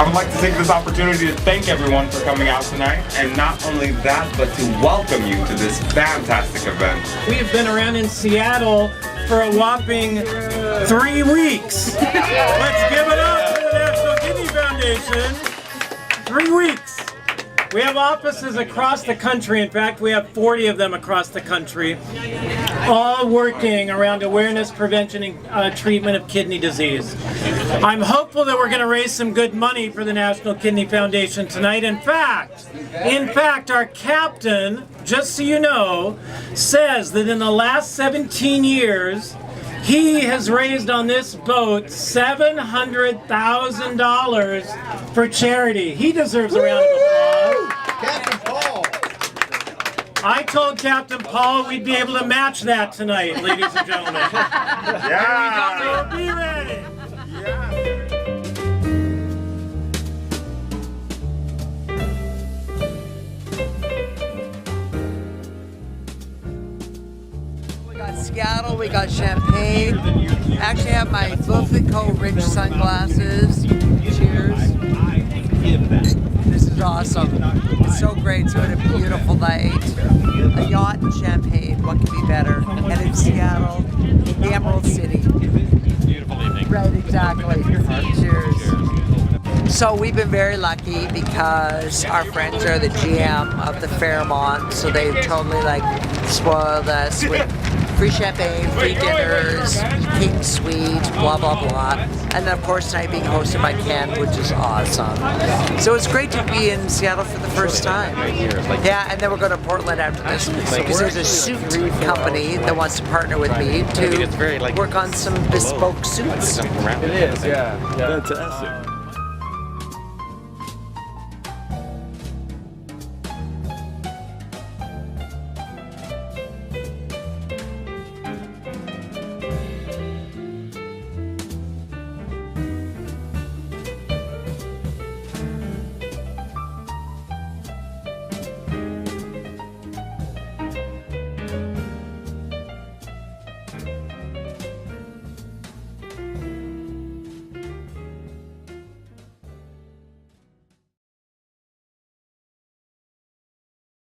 would like to take this opportunity to thank everyone for coming out tonight, and not only that, but to welcome you to this fantastic event. We have been around in Seattle for a whopping 3 weeks. Let's give it up for the National Kidney Foundation. 3 weeks. We have offices across the country. In fact, we have 40 of them across the country, all working around awareness, prevention, and treatment of kidney disease. I'm hopeful that we're going to raise some good money for the National Kidney Foundation tonight. In fact, our captain, just so you know, says that in the last 17 years, he has raised on this boat $700,000 for charity. He deserves a round of applause. Captain Paul. I told Captain Paul we'd be able to match that tonight, ladies and gentlemen. Yeah! So be ready. We got Seattle, we got Champagne. Actually, I have my Buffett Co. Rich sunglasses. Cheers. This is awesome. It's so great. It's been a beautiful night. A yacht in Champagne. What can be better? And in Seattle, the Emerald City. Beautiful evening. Right, exactly. Cheers. So we've been very lucky because our friends are the GM of the Fairmont, so they totally like spoiled us with free champagne, free dinners, king suite, blah blah blah. And then of course tonight being hosted by Ken, which is awesome. So it's great to be in Seattle for the first time. Yeah, and then we're going to Portland after this because there's a suit company that wants to partner with me to work on some bespoke suits. It is, yeah. Fantastic.